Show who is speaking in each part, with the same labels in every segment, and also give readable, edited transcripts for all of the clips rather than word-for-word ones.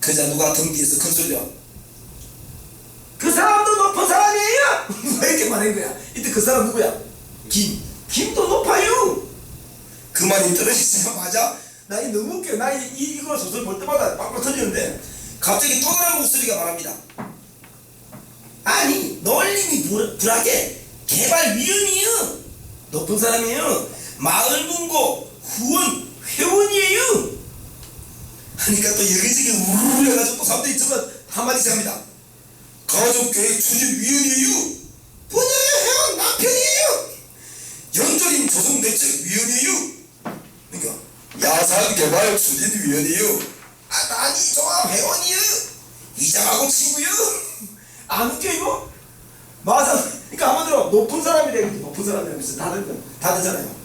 Speaker 1: 그자 누가 등 뒤에서 큰 소리로 그 사람도 높은 사람이에요. 왜 이렇게 말한 거야? 이때 그 사람 누구야? 김도 높아요. 그 말이 떨어지자마자 나 이 너무 웃겨. 나 이거 소설 볼 때마다 빵빵 터지는데 갑자기 또 다른 목소리가 말합니다. 아니 놀림이 불하게 개발위원이에요. 높은 사람이에요. 마을문고 후원 회원이에요. 하니까 또 여기저기 우르르 해가지고 또 사람들이 저거 한마디씩 합니다. 가족계획 추진위원이에요. 분야의 회원 남편이에요. 연조림 조성대책위원이에요. 그러니까 야산개발 추진위원이에요. 아 난이 좋아 회원이요. 이장하고 친구요. 안 웃겨 이거? 맞아. 그러니까 한마디로 높은 사람이래. 높은 사람이라면서 다 되잖아요.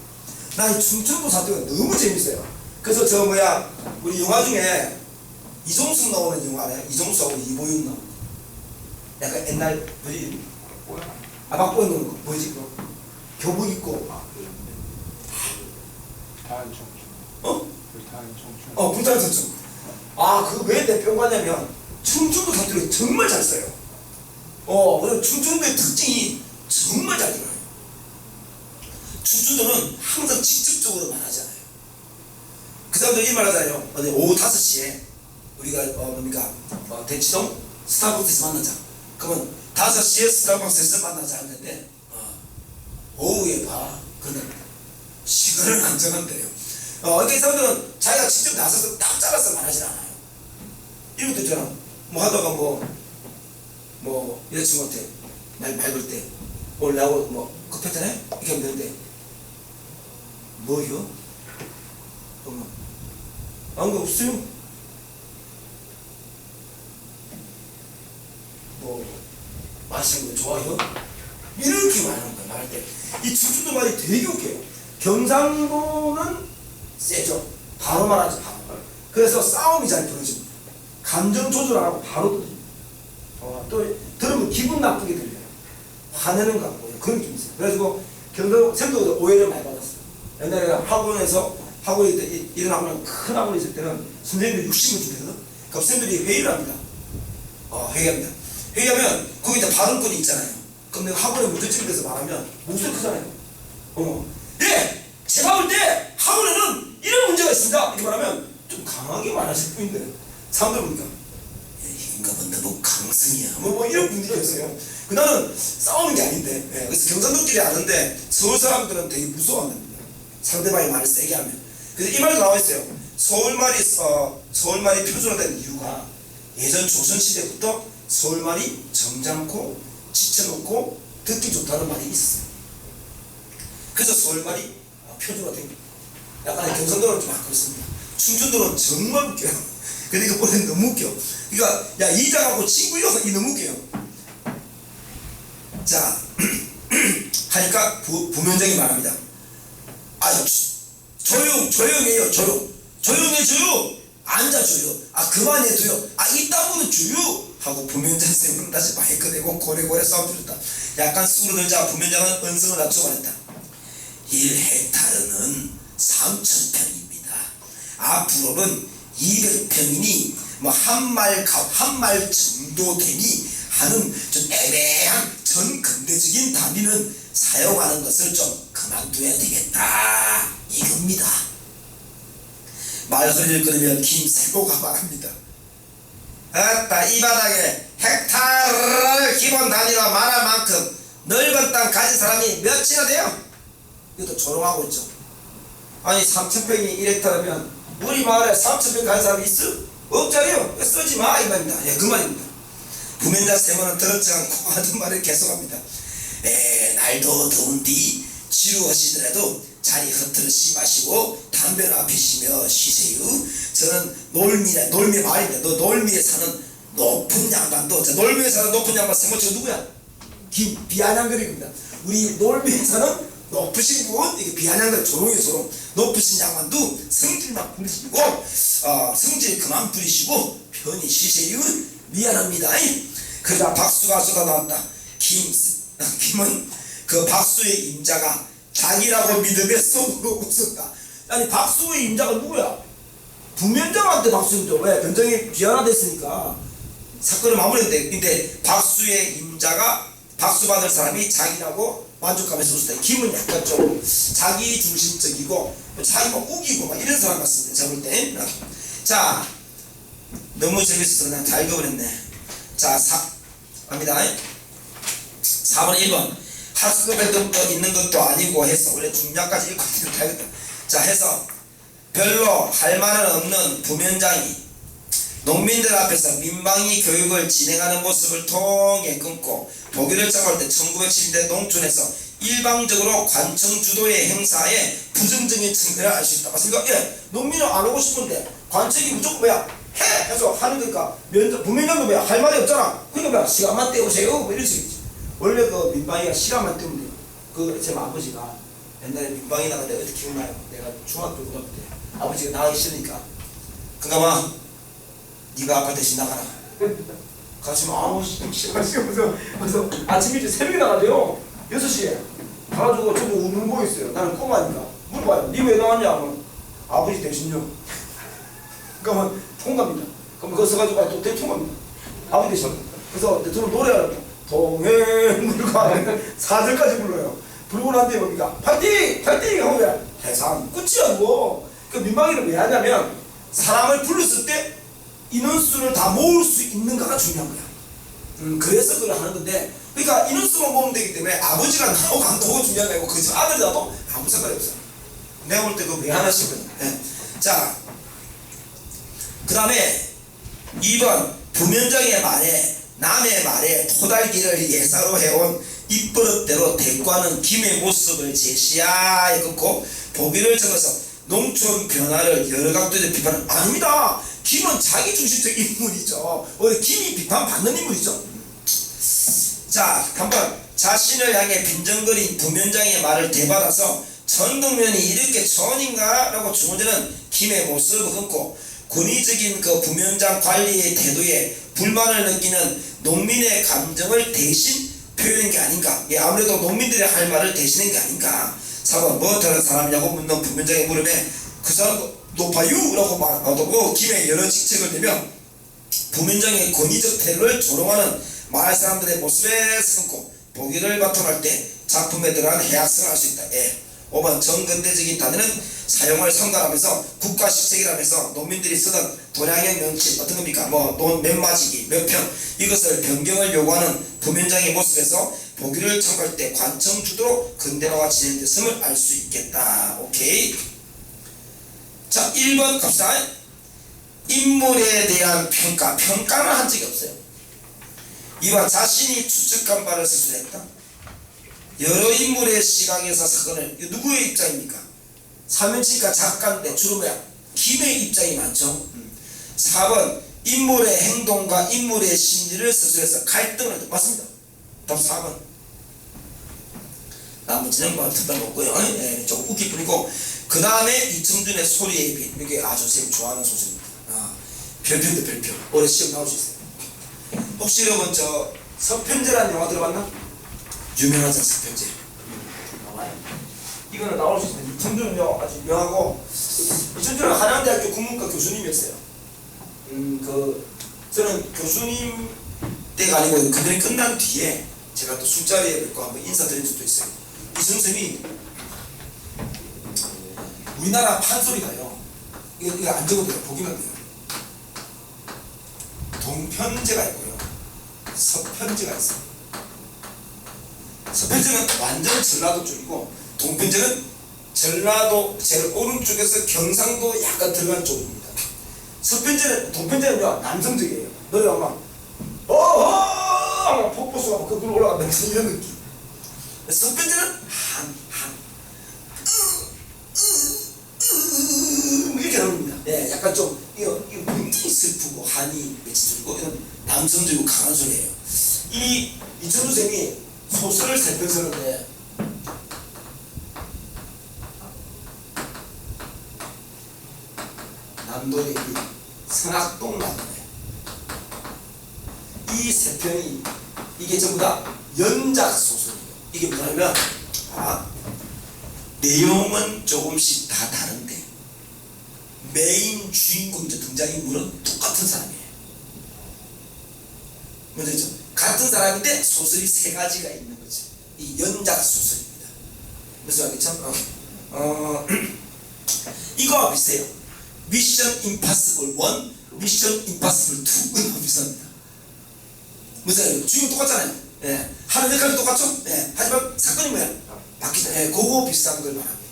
Speaker 1: 나 이 충청도 사투리가 너무 재밌어요. 그래서 저 뭐야 우리 영화 중에 이종숙 나오는 영화네. 이종숙하고 이보윤 나오는 약간 옛날 뭐지? 박보영 나오는 거 뭐지 그거? 교복 입고
Speaker 2: 불타는 청춘.
Speaker 1: 어?
Speaker 2: 불타는 청춘.
Speaker 1: 불타는 청춘. 아 그거 왜 내 평가냐면 충청도 사투리 정말 잘 써요. 그리고 충청도의 특징이 정말 잘 들어요. 충청도는 항상 직접적으로 말하잖아요. 그 사람들이 이 말하잖아요. 오후 5시에 우리가 대치동 스타벅스에서 만나자. 그러면 5시에 스타벅스에서 만나자 하는데 오후에 봐. 그러면 시간을 안 정한대요. 그러니까 이 사람들은 자기가 직접 나서서 딱 잘라서 말하진 않아요. 이런 것도 있잖아. 뭐 하다가 여자친구한테 말 걸 때 오늘 나하고 커피 한잔 해? 이렇게 하면 되는데 뭐요? 아무 거 없어요. 마시는 거 좋아요? 이렇게 말하는 거야. 말할 때 이 충청도 말이 되게 웃겨요. 경상도는 세죠. 바로 말하죠. 바로. 그래서 싸움이 잘 벌어집니다. 감정 조절 안 하고 바로 들립니다. 또 들으면 기분 나쁘게 들려요. 화내는 것 같고 그런 게 있어요. 그래가지고 경상도 생도도 오해를 많이 받았어요. 옛날에 학원에서 학원에 이런 학원에 큰 학원에 있을 때는 선생님들이 60분 주거든. 그럼 선생님들이 회의를 합니다. 회의합니다. 회의하면 거기 이제 발언권이 있잖아요. 그럼 내가 학원에 문제점에 대해서 말하면 목소리 크잖아요. 예! 제가 볼 때 학원에는 이런 문제가 있습니다. 이렇게 말하면 좀 강하게 말하실 분인데 사람들 보니까 인간은 너무 강성이야. 이런 분위기가 있어요. 나는 싸우는 게 아닌데. 그래서 경상도끼리 아는데 서울 사람들은 되게 무서워합니다. 상대방이 말을 세게 하면. 그래서 이 말도 나와 있어요. 서울말이 표준화된 이유가 예전 조선시대부터 서울말이 점잖고 지쳐놓고 듣기 좋다는 말이 있었어요. 그래서 서울말이 표준화된 거예요. 약간 경상도는 좀 그렇습니다. 충청도는 정말 웃겨요. 근데 이거 보면 너무 웃겨. 그러니까 야 이장하고 친구요? 이 너무 웃겨요. 자 하니까 부면장이 말합니다. 조용해요. 조용해줘요. 앉아줘요. 그만해줘요. 이따구는 줘요. 하고 부면장 쌤은 다시 마이크 대고 고래고래 싸움 부렸다. 약간 수그러들자 부면장은 언성을 낮추고 말했다. 1헥타르는 3,000평입니다. 앞으로는 200평이니 한 말 정도 되니 하는 좀 애매한 전근대적인 단위는 사용하는 것을 좀 그만둬야 되겠다. 이겁니다. 말허리를 끊으면 김세보가 말합니다. 이 바닥에 헥타르를 기본 단위로 말할 만큼 넓은 땅 가진 사람이 몇이나 돼요? 이것도 조롱하고 있죠. 3,000평이 1헥타르면 우리 마을에 3,000평 가진 사람이 있어? 없잖아요. 쓰지 마 이 말입니다. 그 말입니다. 부면장 세모는 들었지 않고 하던 말을 계속합니다. 날도 더운디 지루하시더라도 자리 흐트러시 마시고 담배나 피시며 쉬세요. 저는 놀미의 말입니다. 놀미에 사는 높은 양반도 놀미에 사는 높은 양반 세모치가 누구야? 비아냥거리입니다. 우리 놀미에 사는 높으신 분, 이게 비아냥거리 조롱 높으신 양반도 성질만 부리시고 성질 그만 부리시고 편히 쉬세요. 미안합니다. 그러자 박수가 쏟아나왔다. 김은 그 박수의 임자가 자기라고 믿으며 속으로 웃었다. 박수의 임자가 누구야? 부면장한테 박수죠. 왜? 변장이 비환화됐으니까 사건을 마무리했는데, 근데 박수의 임자가 박수 받을 사람이 자기라고 만족하면서 웃었다. 기분이 약간 좀 자기 중심적이고 자기 막 우기고 막 이런 사람 같습니다. 제가 볼 때. 자, 너무 재밌어서 그냥 다 읽어버렸네. 자, 갑니다. 4번 1번 학습에도 있는 것도 아니고 해서 원래 중략까지 읽고 있는데 자 해서 별로 할 말은 없는 부면장이 농민들 앞에서 민방위 교육을 진행하는 모습을 통해 끊고 보기를 잡을 때 1970년대 농촌에서 일방적으로 관청 주도의 행사에 부정적인 측면을 알 수 있다. 맞습니까? 예, 농민은 안 오고 싶은데 관청이 무조건 뭐야? 해! 해서 하는 거니까 부면장도 뭐야? 할 말이 없잖아. 그러니까 뭐야? 시간만 때우세요. 뭐 이런 식이지. 원래 그 민방위가 시간만 때우면 돼요. 그 제 아버지가 옛날에 민방위 나갈 때 어떻게 기억나요? 내가 중학교 고등학교 때 아버지가 나가기 싫으니까 그니까 봐 네가 아빠 대신 나가라. 가시면 아우 그래서 아침 일찍 새벽에 나가죠. 6시에 가가지고 저도 우는 거 있어요. 나는 꼬마니까 물어봐요. 니 왜 나왔냐 하면 아버지 대신요. 그러면 통갑니다. 그럼 그거 써가지고 또 대통합니다. 아버지 대신. 그래서 저는 노래를 동해물과 4절까지 불러요. 부르고 난 뒤에 뭡니까? 파이팅! 파이팅! 하고 왜? 해상 끝이야 뭐. 그 민방위를 왜 하냐면 사람을 불렀을 때 인원수를 다 모을 수 있는가가 중요한 거야. 그래서 그걸 하는 건데, 그러니까 인원수만 모으면 되기 때문에 아버지가 나오고 안 나오고 중요한 거고 그저 아들이 나도 아무 상관이 없어. 내가 볼 때 그거 왜 하나씩 거야. 네. 자, 그 다음에 2번 부면장의 말에 남의 말에 토달기를 예사로 해온 입버릇대로 대꾸하는 김의 모습을 제시하여 긋고 보기를 적어서 농촌 변화를 여러 각도에서 비판은 아닙니다. 김은 자기중심적 인물이죠. 원래 김이 비판받는 인물이죠. 자, 한번 자신을 향해 빈정거린 부면장의 말을 대받아서 전국면이 이렇게 전인가? 라고 주문되는 김의 모습을 긋고 권위적인 그 부면장 관리의 태도에 불만을 느끼는 농민의 감정을 대신 표현한 게 아닌가. 예, 아무래도 농민들의 할 말을 대신한 게 아닌가. 4번 뭐 다른 사람이냐고 묻는 부면장의 물음에 그 사람도 높아요 라고 말하고 김의 여러 직책을 대며 부면장의 권위적 태도를 조롱하는 마을 사람들의 모습에 서고 보기를 바탕할 때 작품에 들어간 해악성을 알 수 있다. 예. 5번 정근대적인 단어는 사용을 성관하면서 국가식책이라면서 농민들이 쓰던 도량형 명칭 어떤 겁니까? 뭐 맷맞이기, 몇평 이것을 변경을 요구하는 부면장의 모습에서 보기를 청할 때 관청 주도로 근대화가 진행됐음을 알 수 있겠다. 오케이. 자, 1번 갑시다. 인물에 대한 평가. 평가는 한 적이 없어요. 2번 자신이 추측한 바를 서술했다. 여러 인물의 시각에서 사건을 누구의 입장입니까? 사면치니까 작가인데 주로 뭐야? 김의 입장이 많죠. 4번 인물의 행동과 인물의 심리를 서술해서 갈등을 하죠. 맞습니다. 답 4번. 나머지는 뭐 특별한 거 없고요. 예, 조금 웃기 뿐이고 그 다음에 이청준의 소리의 빛. 이게 아주 선생님 좋아하는 소설입니다. 별표인데 별표. 올해 시험 나올 수 있어요. 혹시 여러분 저 서편제라는 영화 들어봤나? 유명하죠. 서편제. 나와요. 이거는 나올 수 있어요. 이청준은요 아주 유명하고 이청준은 한양대학교 국문과 교수님이었어요. 저는 교수님 때가 아니고 그들이 끝난 뒤에 제가 또 술자리에 뵙고 한번 인사드린 적도 있어요. 이 선생님이 우리나라 판소리가요. 이거 안 적어도 돼요. 보기만 돼요. 동편제가 있고요. 서편제가 있어요. 서편제는 완전 전라도 쪽이고 동편제는 전라도 제일 오른쪽에서 경상도 약간 들어간 쪽입니다. 서편제는 동편제는요 남성적이에요. 노래가 막 어허 폭포수가 막 거꾸로 올라간다는 이런 느낌. 서편제는 이렇게 나옵니다. 예, 약간 좀 이거 굉장히 슬프고 한이 맺히고 이런 남성적이고 강한 소리예요. 이천주 쌤이 소설을 3편 쓰는데 남도의 선악동 나무네. 이 3편이 이게 전부 다 연작 소설이에요. 이게 뭐냐면 내용은 조금씩 다 다른데 메인 주인공이죠. 등장인물은 똑같은 사람이에요. 뭔지 같은 사람인데 소설이 세 가지가 있는 거죠. 이 연작 소설입니다. 무슨 말이죠? 이거와 비슷해요. 미션 임파서블 1, 미션 임파서블 2가 비슷합니다. 무슨 말이에요? 주인공 똑같잖아요. 예. 하는 역할도 똑같죠? 예. 하지만 사건이 뭐야? 바뀌죠. 예. 그거 비슷한 걸 말합니다.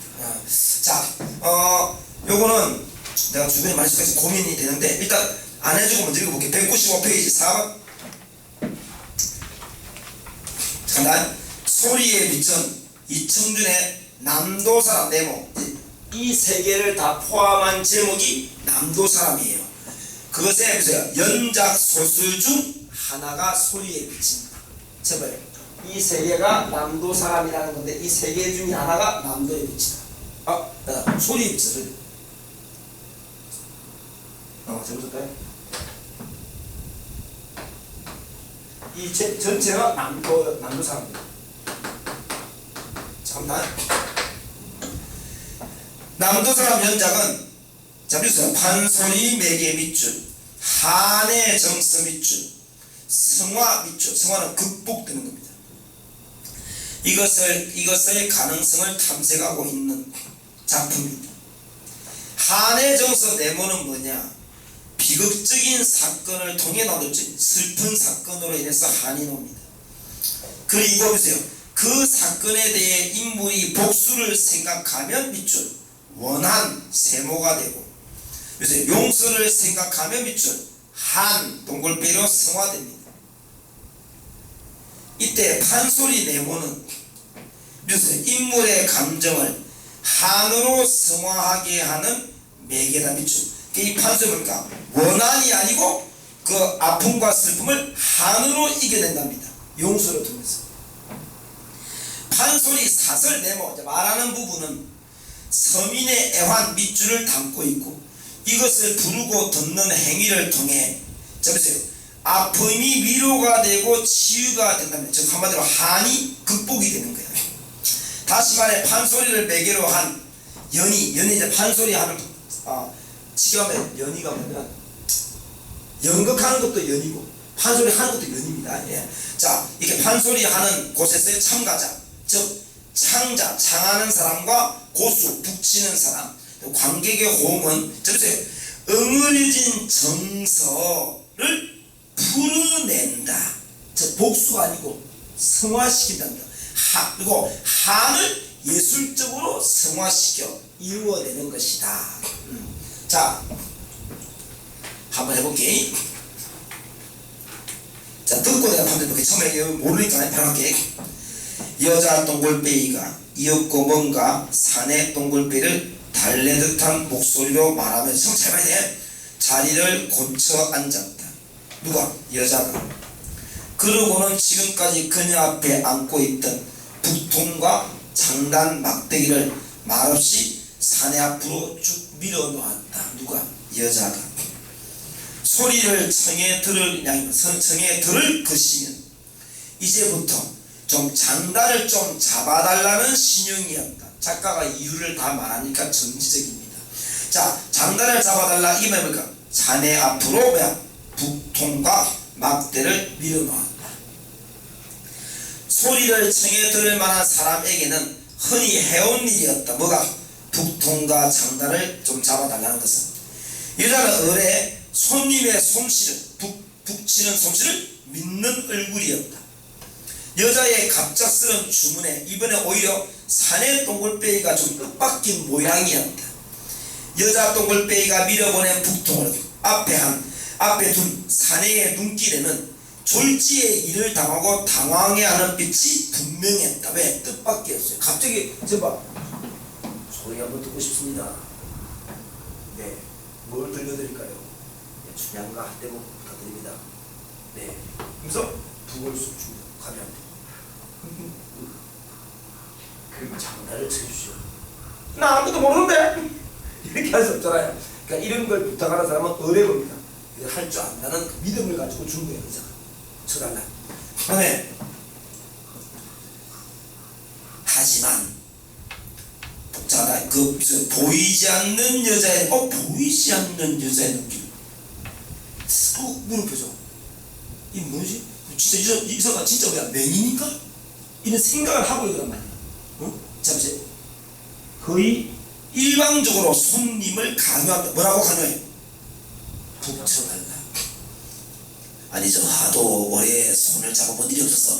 Speaker 1: 자, 요거는 내가 주변에 많이 써서 고민이 되는데 일단 안 해주고 먼저 읽어볼게요. 195페이지 4번. 잠깐. 소리에 비천 이청준의 남도사람 네모, 이 세 개를 다 포함한 제목이 남도사람이에요. 그것에 보세요. 연작 소설 중 하나가 소리에 비칩니다. 제발 이 세 개가 남도사람이라는 건데 이 세 개 중에 하나가 남도에 비치다. 소리에 비쳐. 소리. 잘못했다요? 이 전체가 남도사람입니다. 잠깐만. 남도사람 연작은 자 보세요. 판소리 매개 밑줄, 한의 정서 밑줄, 성화 밑줄. 성화는 극복되는 겁니다. 이것의 가능성을 탐색하고 있는 작품입니다. 한의 정서 네모는 뭐냐? 비극적인 사건을 통해 나뒀죠. 슬픈 사건으로 인해서 한이 옵니다. 그리고 보세요. 그 사건에 대해 인물이 복수를 생각하면 밑줄, 원한 세모가 되고, 그래서 용서를 생각하면 밑줄, 한 동글배로 성화됩니다. 이때 판소리 네모는 그래서 인물의 감정을 한으로 성화하게 하는 매개다. 밑줄. 이 판소리 뭡니까? 원한이 아니고 그 아픔과 슬픔을 한으로 이겨낸답니다. 용서를 통해서. 판소리 사설 네모, 말하는 부분은 서민의 애환 밑줄을 담고 있고 이것을 부르고 듣는 행위를 통해 보세요. 아픔이 위로가 되고 치유가 된다면, 즉 한마디로 한이 극복이 되는 거예요. 다시 말해 판소리를 매개로 한 연희 이제 판소리 하는 지금은 연희가 뭐냐면 연극하는 것도 연이고 판소리 하는 것도 연입니다. 예. 자, 이렇게 판소리 하는 곳에서의 참가자, 즉 창자, 창하는 사람과 고수, 북치는 사람, 관객의 호응은 보세요. 응어려진 정서를 풀어낸다. 즉 복수가 아니고 성화시킨답니다. 그리고 한을 예술적으로 성화시켜 이루어내는 것이다. 자, 한번 해볼게. 자, 듣고 내가 판단해볼게. 처음에 모르니까 바로 할게. 여자 동글베이가 이었고 뭔가 산의 동글베이를 달래듯한 목소리로 말하면서 잘 봐야 돼. 자리를 고쳐 앉았다. 누가? 여자가. 그러고는 지금까지 그녀 앞에 안고 있던 북통과 장단 막대기를 말없이 사내 앞으로 쭉 밀어놓았다. 누가? 여자가. 소리를 청해 들을 것이면 이제부터 좀 장단을 좀 잡아달라는 신용이었다. 작가가 이유를 다 말하니까 정치적입니다. 자, 장단을 잡아달라. 이 말은 뭘까? 사내 앞으로 북통과 막대를 밀어놓았다. 소리를 청해 들을 만한 사람에게는 흔히 해온 일이었다. 뭐가? 북통과 장단을 좀 잡아달라는 것은. 여자는 을에 손님의 솜씨를 북치는 솜씨를 믿는 얼굴이었다. 여자의 갑작스런 주문에 이번에 오히려 사내 동글베이가 좀 뜻밖인 모양이었다. 여자 동글베이가 밀어보낸 북통을 앞에 둔 사내의 눈길에는 졸지의 일을 당하고 당황해하는 빛이 분명했다. 왜? 뜻밖이었어요. 갑자기 봐. 소리 한번 듣고 싶습니다. 네, 뭘 들려드릴까요? 네, 춘향과 한대목 부탁드립니다. 네, 그래서 북을 쑥 줍니다. 가면한테. 그리고 장단을 쳐주시오. 나 아무것도 모르는데 이렇게 할 수 없잖아요. 그러니까 이런 걸 부탁하는 사람은 어려봅니다. 할 줄 안다는 그 믿음을 가지고 준 거예요. 의사가 쳐달라. 하지만 자, 그 보이지 않는 여자의 보이지 않는 여자의 눈길. 물음표죠. 이 뭐지? 진짜 이서가 진짜 뭐야, 맹인인가? 이런 생각을 하고 있단 말이야. 잠시 거의 일방적으로 손님을 강요합니다. 뭐라고 강요해? 북쳐달라. 아니 저 하도 오래 손을 잡아본 일이 없어서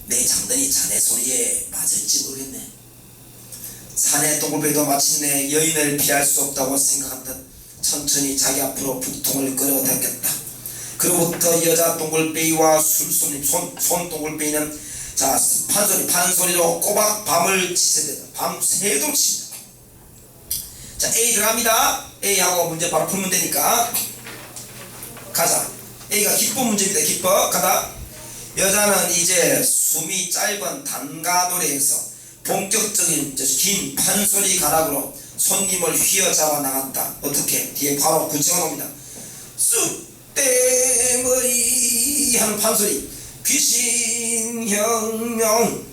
Speaker 1: 내 장단이 자네 소리에 맞을지 모르겠네. 사내 동굴배도 마침내 여인을 피할 수 없다고 생각한 듯 천천히 자기 앞으로 북통을 끌어당겼다. 그로부터 여자 동굴배이와 술손님 손 동굴배이는 자 판소리로 꼬박 밤을 지새댄다. 밤 새도록 친다. 자 A 들어갑니다. A하고 문제 바로 풀면 되니까 가자. A가 기법 문제입니다. 기법 가다. 여자는 이제 숨이 짧은 단가 노래에서 본격적인 긴 판소리 가락으로 손님을 휘어잡아 나갔다. 어떻게? 뒤에 바로 구체가 나옵니다. 쑥대머리 하는 판소리. 귀신 혁명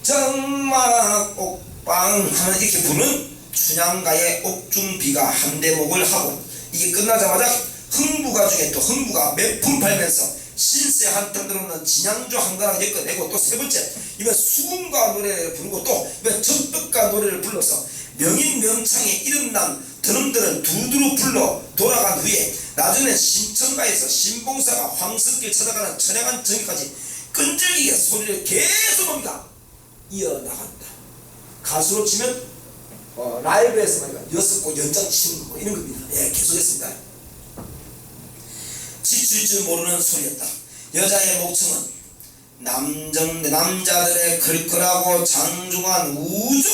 Speaker 1: 정막 옥방 하는 이렇게 부르는 춘향가의 옥중비가 한 대목을 하고 이게 끝나자마자 흥부가 중에 또 흥부가 몇푼 팔면서 신세 한탄 들어오는 진양조 한가락 엮어내고 또 세 번째 이번 수군가 노래를 부르고 또 이번 적벽가 노래를 불러서 명인명창에 이름난 드럼들을 두두루 불러 돌아간 후에 나중에 신천가에서 신봉사가 황석길 찾아가는 천양한 정기까지 끈질기게 소리를 계속 옵니다. 이어나간다. 가수로 치면 라이브에서 말이야 6곡 연장 치는 거 이런 겁니다. 예, 계속했습니다. 지칠 줄 모르는 소리였다. 여자의 목청은 남자들의 걸걸하고 장중한 우주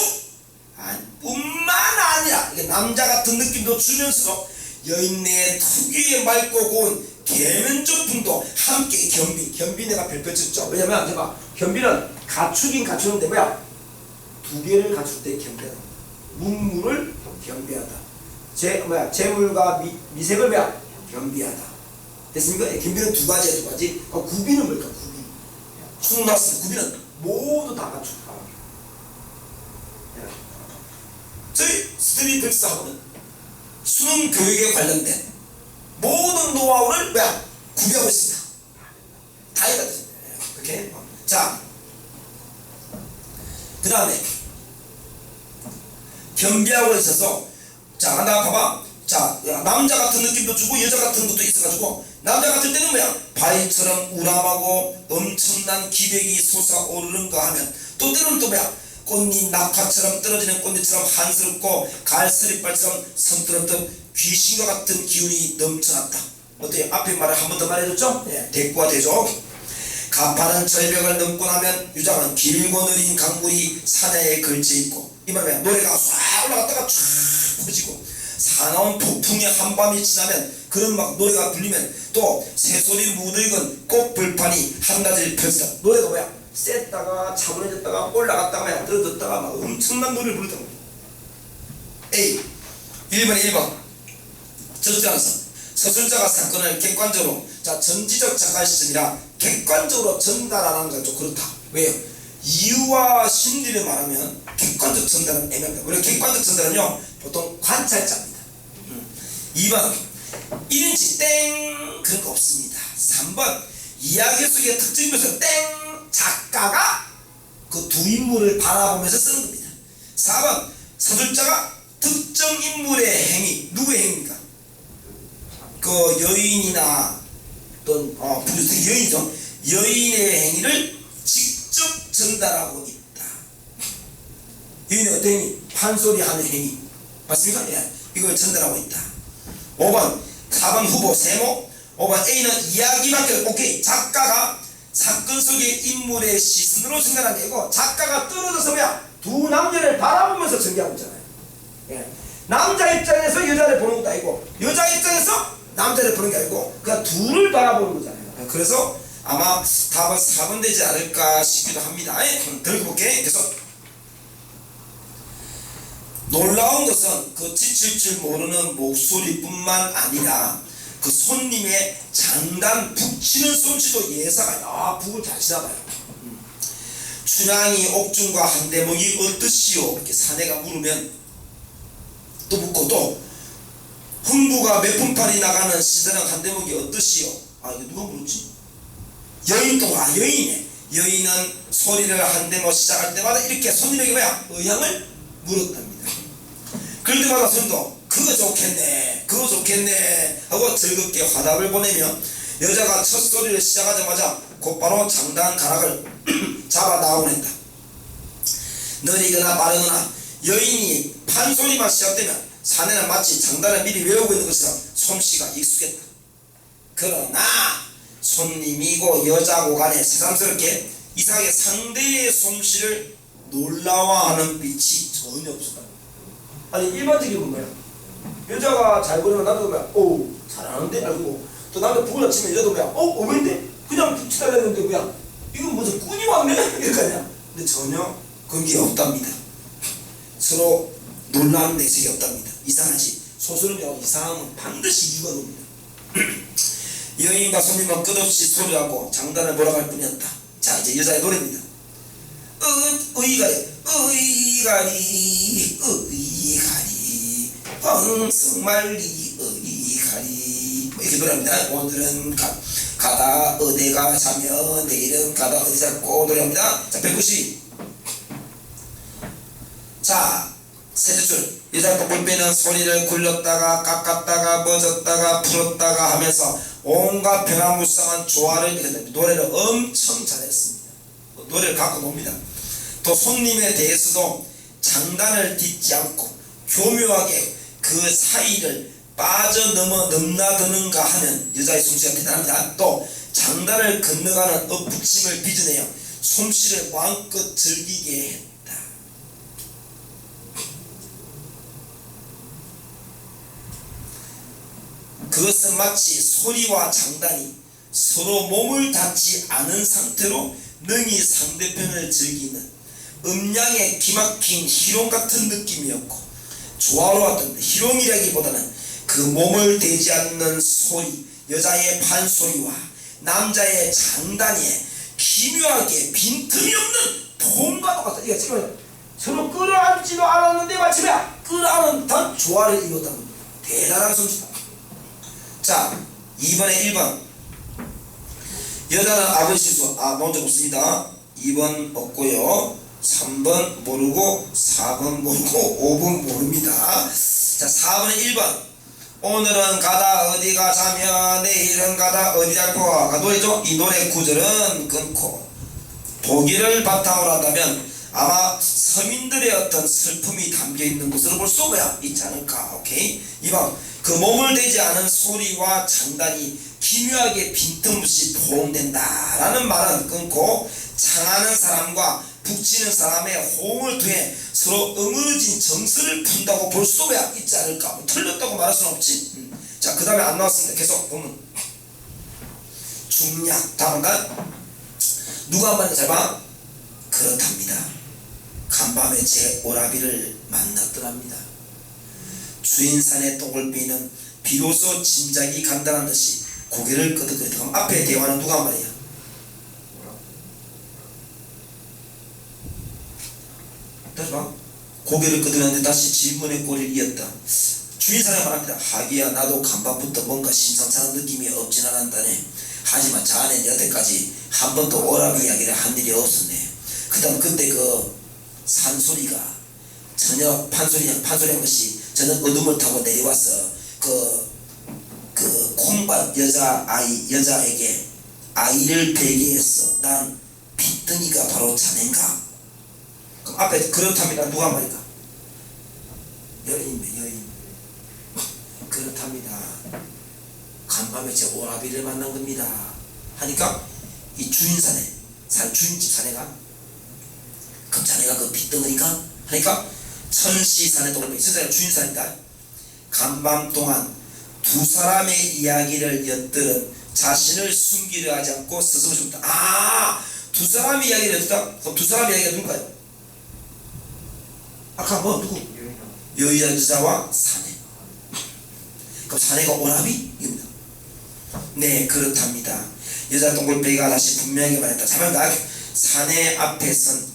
Speaker 1: 뿐만 아니라 이게 남자 같은 느낌도 주면서도 여인네의 특유의 맑고 고운 계면적풍도 함께 겸비 내가 별표 쳤죠. 왜냐면 제가 겸비는 갖추긴 갖추는데 뭐야? 두 개를 갖출 때 겸비하다. 문물을 겸비하다. 재물과 미색을 뭐야? 겸비하다. 됐습니까? 겸비는 두 가지야, 두 가지. 구비는 뭘까? 구비. 수능 나왔을 때 구비는 모두 다 갖춘다. 저희 스트리트스하고는 수능 교육에 관련된 모든 노하우를 뭐야? 구비하고 있습니다. 다 해야 됩니다. 이렇게. 자, 그 다음에 겸비하고 있어서 자, 나 봐봐. 자, 남자 같은 느낌도 주고 여자 같은 것도 있어가지고 남자 같은 때는 뭐야? 바위처럼 우람하고 엄청난 기백이 솟아오르는가 하면 또 때로는 또 뭐야? 꽃잎 낙하처럼 떨어지는 꽃잎처럼 한스럽고 갈스리발처럼 선뜻 귀신과 같은 기운이 넘쳐났다. 어때요? 앞에 말을 한 번 더 말해줬죠? 예, 대꾸가 되죠. 가파른 절벽을 넘고 나면 유장은 길고 느린 강물이 산야에 걸쳐있고 이 말이야. 노래가 쏴 올라갔다가 쫙 퍼지고 사나운 폭풍의 한밤이 지나면 그런 막 노래가 불리면 또 새소리 무더익은 꽃불판이 한낮을 펼치다. 노래가 뭐야? 셌다가 차분해졌다가 올라갔다가 떨어졌다가 막 엄청난 노래를 부르던 거야. A 1번 저술자로서 서술자가 사건을 객관적으로 자 전지적 작가 시점이라 객관적으로 전달하는 건 좀 그렇다. 왜요? 이유와 심리를 말하면 객관적 전달은 애매합니다. 우리 객관적 전달은요 보통 관찰자입니다. 2번 1인치 땡 그런 거 없습니다. 3번 이야기 속의 특정 묘사 땡 작가가 그 두 인물을 바라보면서 쓰는 겁니다. 4번 서술자가 특정 인물의 행위 누구의 행위입니까? 그 여인이나 어떤 여인이죠. 여인의 행위를 직접 전달하고 있다. 여인의 어떤 행위? 판소리하는 행위 맞습니까? 예, 이걸 전달하고 있다. 5번 4번 후보 세모 5번 A는 이야기밖에 오케이 작가가 사건 속의 인물의 시선으로 전달한 게 아니고 작가가 떨어져서 뭐야 두 남녀를 바라보면서 전개하고 있잖아요. 예. 남자 입장에서 여자를 보는 것도 아니고 여자 입장에서 남자를 보는 게 아니고 그냥 둘을 바라보는 거잖아요. 그래서 아마 답은 4번 되지 않을까 싶기도 합니다. 더 읽어볼게. 계속 놀라운 것은 그 지칠 줄 모르는 목소리뿐만 아니라 그 손님의 장단 북치는 솜씨도 예사가 북을 잘 치나봐요. 춘향이 옥중과 한대목이 어떠시오? 이렇게 사내가 물으면 또 묻고, 또 흥부가 몇 분팔이 나가는 시사랑 한대목이 어떠시오? 아, 이거 누가 물었지? 여인 또, 여인이네. 여인은 소리를 한대목 시작할 때마다 이렇게 손님에게 뭐야? 의향을 물었답니다. 그럴 때마다 손님도 그거 좋겠네, 그거 좋겠네 하고 즐겁게 화답을 보내며 여자가 첫 소리를 시작하자마자 곧바로 장단 가락을 잡아 나오곤 했다. 느리거나 빠르거나 여인이 판소리만 시작되면 사내는 마치 장단을 미리 외우고 있는 것처럼 솜씨가 익숙했다. 그러나 손님이고 여자고 간에 새삼스럽게 이상하게 상대의 솜씨를 놀라워하는 빛이 전혀 없었다. 아니, 일반적인 거야. 여자가 잘 부르면 남자도 뭐야? 오, 잘하는데? 알고, 또 남자 부구나 치면 여자도 뭐야? 웬데? 그냥 붙여달라는데 뭐야? 이건 무슨 꾼이 왔네? 이럴 거 아니야? 근데 전혀 그런 게 없답니다. 서로 놀라는 내색이 없답니다. 이상하지? 소설은요, 이상하면 반드시 이유가 옵니다. 여인과 손님은 끝없이 소리하고 장단을 몰아갈 뿐이었다. 자, 이제 여자의 노래입니다. 의가리, 펑성말리 의가리, 이렇게 노래합니다. 오늘은 가다 어디가 자며 내일은 가다 어디 잡고 노래합니다. 자, 192. 자, 셋째 줄. 여자 똥볼배는 소리를 굴렸다가 깎았다가 멎었다가 풀었다가 하면서 온갖 변화무쌍한 조화를 이루는데 노래를 엄청 잘했습니다. 노래를 갖고 놉니다. 또 손님에 대해서도 장단을 딛지 않고 교묘하게 그 사이를 넘나드는가 하면 여자의 솜씨가 대단합니다. 또 장단을 건너가는 엇붙임을 빚어내어 솜씨를 마음껏 즐기게 했다. 그것은 마치 소리와 장단이 서로 몸을 닿지 않은 상태로 능히 상대편을 즐기는 음량의 기막힌 희롱 같은 느낌이었고, 조화로웠던데 희롱이라기보다는 그 몸을 대지 않는 소리, 여자의 판소리와 남자의 장단이 기묘하게 빈틈이 없는 폼과 똑같다. 이거 지금 서로 끌어안지도 않았는데 마치 끌어안은 듯한 조화를 이루었다는 겁니다. 대단한 솜씨다. 자, 2번에 1번. 여자는 아버지 실수. 먼저 묻습니다. 2번 없고요. 3번 모르고 4번 모르고 5번 모릅니다. 자, 4번에 1번. 오늘은 가다 어디가 자며 내일은 가다 어디 잘 거가 노래죠. 이 노래 구절은 끊고 독일을 바탕으로 한다면 아마 서민들의 어떤 슬픔이 담겨있는 것으로 볼 수 있지 않을까. 오케이. 2번. 그 몸을 대지 않은 소리와 장단이 기묘하게 빈틈없이 포옹된다라는 말은 끊고 창하는 사람과 북치는 사람의 호응을 통해 서로 어우러진 정서를 푼다고 볼 수 있지 않을까. 틀렸다고 말할 수는 없지. 자, 그 다음에 안 나왔습니다. 계속 보면 중략. 다음가 누가 한 말인가 잘 봐. 그렇답니다. 간밤에 제 오라비를 만났더랍니다. 주인산의 똥을비는 비로소 짐작이 간단한 듯이 고개를 끄덕거리다. 그럼 앞에 대화는 누가 한 말이야? 다시 봐. 고개를 끄덕였는데 다시 질문의 꼬리를 이었다. 주인산이 말합니다. 하기야 나도 간밤부터 뭔가 심상찮은 느낌이 없진 않았다네. 하지만 자네는 여태까지 한 번도 오라비 이야기를 한 일이 없었네. 그 다음 그때 그 산소리가 전혀 판소리한 것이 저는 어둠을 타고 내려와서 그 콩밭 여자에게 아이를 베개했어. 난 빗등이가 바로 자넨가? 그럼 앞에 그렇답니다. 누가 말일까? 여인. 그렇답니다. 간밤에 제 오라비를 만난 겁니다. 하니까 이 주인집 사내가 그럼 자네가 그 빗등이니까? 하니까 천시 사내 동을 천사가 주인사니까 간밤 동안 두 사람의 이야기를 엿들은 자신을 숨기려 하지 않고 스스로 죽다. 두 사람의 이야기를 엿들다. 그럼 두 사람의 이야기가 누굴까요? 아까 누구? 여자와 사내. 그럼 사내가 오라비? 입니다. 네, 그렇답니다. 여자 동굴배기가 다시 분명하게 말했다. 자면 사내 앞에선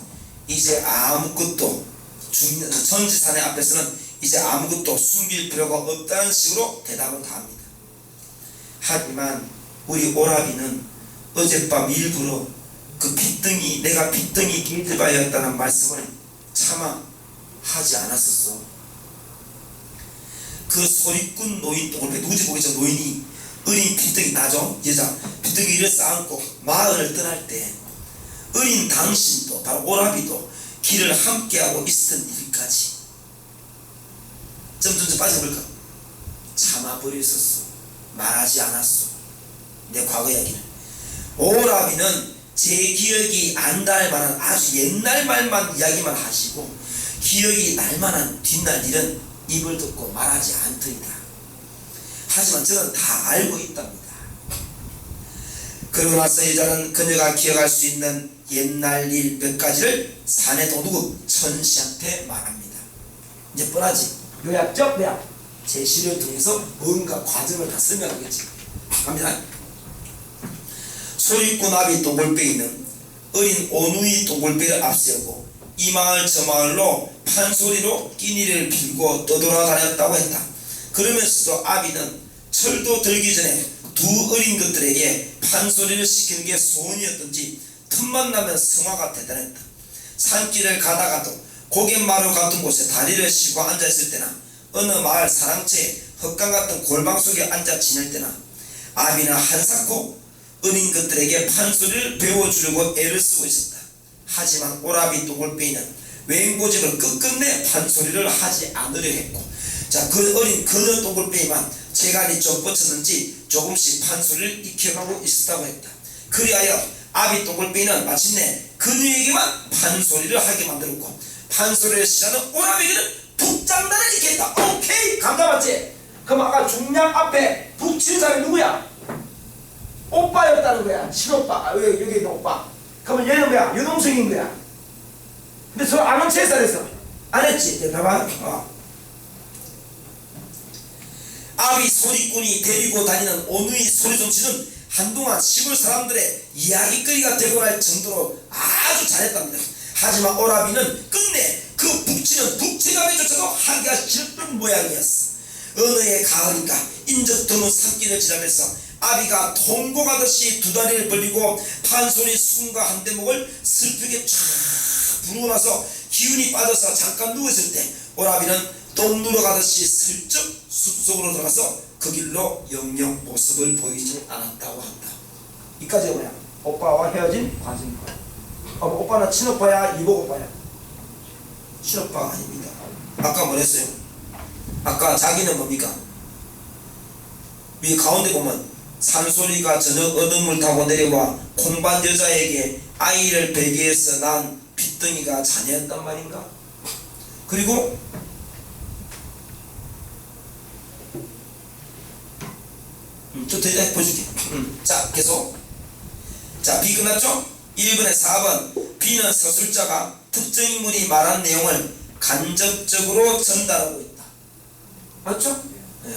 Speaker 1: 이제 아무것도 천지 사내 앞에서는 이제 아무것도 숨길 필요가 없다는 식으로 대답을 다 합니다. 하지만 우리 오라비는 어젯밤 일부러 그 핏등이 내가 핏등이 길드바였다는 말씀을 차마 하지 않았었어. 그 소리꾼 노인 돌배 누구지 보이죠? 노인이 어린 핏등이 나죠. 여자 핏등이를 쌓고 마을을 떠날 때 어린 당신도 바로 오라비도 길을 함께하고 있었던 일까지 점점점 빠져볼까? 참아버렸었어. 말하지 않았어. 내 과거 이야기는. 오라비는 제 기억이 안 날 만한 아주 옛날 말만 이야기만 하시고 기억이 날 만한 뒷날 일은 입을 덮고 말하지 않더이다. 하지만 저는 다 알고 있답니다. 그러고 나서 여자는 그녀가 기억할 수 있는 옛날 일 몇 가지를 사내 도둑 천씨한테 말합니다. 이제 뻔하지. 요약적 요약 제시를 통해서 뭔가 과정을 다 설명하겠지. 갑니다. 소리꾼 아비 동골뱅이는 어린 오누이 동골뱅이를 앞세우고 이 마을 저 마을로 판소리로 끼니를 빌고 떠돌아다녔다고 했다. 그러면서도 아비는 철도 들기 전에 두 어린 것들에게 판소리를 시키는 게 소원이었던지 틈만 나면 성화가 대단했다. 산길을 가다가도 고갯마루 같은 곳에 다리를 싣고 앉아있을 때나 어느 마을 사랑채에 헛강 같은 골방 속에 앉아 지낼 때나 아비는 한사코 어린 것들에게 판소리를 배워주려고 애를 쓰고 있었다. 하지만 오라비 동골뱅이는 맹고집을 끝끝내 판소리를 하지 않으려 했고, 자, 그 어린 그녀 동골뱅이만 재간이 좀 뻗쳤는지 조금씩 판소리를 익혀가고 있었다고 했다. 그리하여 아비 동골뱅이는 마침내 그녀에게만 판소리를 하게 만들었고, 판소리를 싫어하는 오라비는 북장난을 익혔다. 오케이, 감잡았지? 그럼 아까 중량 앞에 북치는 사람이 누구야? 오빠였다는 거야. 친오빠. 왜 여기 있는 오빠? 그러면 얘는 뭐야? 유동생인 거야. 근데 서로 아는 채 했어. 안 했지? 봐봐. 아비 소리꾼이 데리고 다니는 오누이 소리솜씨는 한동안 시골 사람들의 이야기거리가 되고 날 정도로 아주 잘했답니다. 하지만 오라비는 끝내 그 북치는 북치감에조차도 하기가 싫던 모양이었어. 어느 해 가을인가 인적 드문 산길을 지나면서 아비가 통곡하듯이 두 다리를 벌리고 판소리 수군과 한 대목을 슬프게 쫙 부르고 나서 기운이 빠져서 잠깐 누워있을 때 오라비는 똥 누러 가듯이 슬쩍 숲속으로 들어가서 그 길로 영영 모습을 보이지 않았다고 한다. 이까지가 뭐야? 오빠와 헤어진 과정인 거야. 오빠는 친오빠야? 이복 오빠야? 친오빠가 아닙니다. 아까 뭐랬어요? 아까 자기는 뭡니까? 위 가운데 보면 산소리가 저녁 어둠을 타고 내려와 콩밭 여자에게 아이를 베개에서 난 핏덩이가 자녀였단 말인가? 그리고 좀 더 보여줄게. 자, 계속. 자, B 끝났죠? 1번에 4번. B는 서술자가 특정 인물이 말한 내용을 간접적으로 전달하고 있다. 맞죠? 네.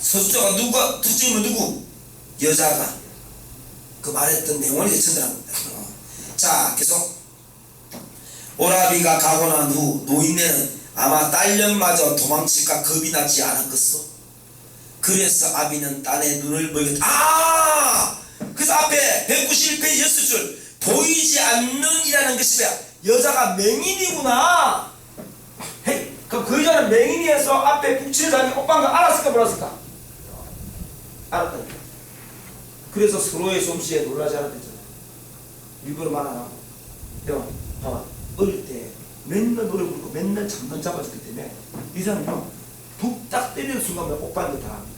Speaker 1: 서술자가 누가 특정인물 누구? 여자가 그 말했던 내용을 이제 전달합니다. 자, 계속. 오라비가 가고 난 후 노인네는 아마 딸년마저 도망칠까 겁이 나지 않았겠어. 그래서 아비는 딴에 눈을 멀게 그래서 앞에 191페이지 였을 줄 보이지 않는 이라는 것이 뭐야? 여자가 맹인이구나. 헤이, 그럼 그 여자는 맹인이어서 앞에 북치는 사람이 오빠인 거 알았을까 몰랐을까? 알았다니까. 그래서 서로의 솜씨에 놀라지 않았댔잖아. 일부러 말 안 하고. 야, 봐봐. 어릴 때 맨날 노래 부르고 맨날 잠깐 잡아줬기 때문에 이 사람은요 북딱 때리는 순간 오빠인 거 다 합니다.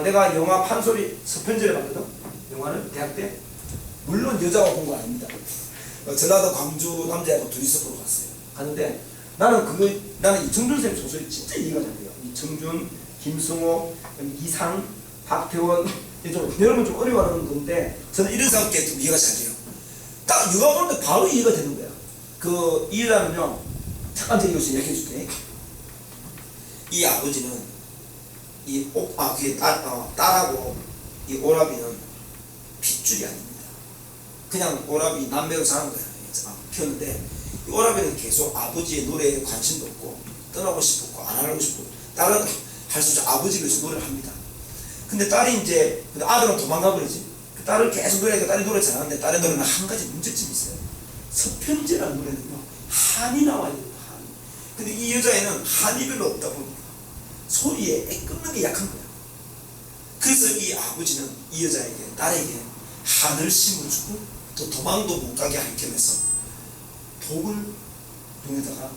Speaker 1: 내가 영화 판소리 서편제를 봤거든. 영화를 대학 때. 물론 여자가 본 거 아닙니다. 전라도 광주 남자하고 둘이서 보러 갔어요. 갔는데 나는 이청준 쌤 소설이 진짜 이해가 잘 돼요. 이청준, 김승호, 이상, 박태원, 여러분 좀 어려워하는 건데 저는 이런 사람께 좀 이해가 잘 돼요. 딱 영화 보는데 바로 이해가 되는 거야. 그 이해라면요, 잠깐 제가 이것을 얘기해 줄게. 이 아버지는 그게 딸하고 이 오라비는 핏줄이 아닙니다. 그냥 오라비 남매로 자란 거예요. 키웠는데 이 오라비는 계속 아버지의 노래에 관심도 없고 떠나고 싶었고 안 하고 싶고 딸은 할 수 없이 아버지를 위해서 노래를 합니다. 근데 딸이 이제 아들은 도망가 버리지. 그 딸을 계속 노래하니까 딸이 노래 잘하는데 딸의 노래는 한 가지 문제점이 있어요. 서편제라는 노래는요 한이 나와요. 한. 근데 이 여자애는 한이 별로 없다 보니까 소리에 애 끊는 게 약한 거야. 그래서 이 아버지는 이 여자에게 딸에게 한을 심어주고 또 도망도 못 가게 할 겸해서 독을 눈에다가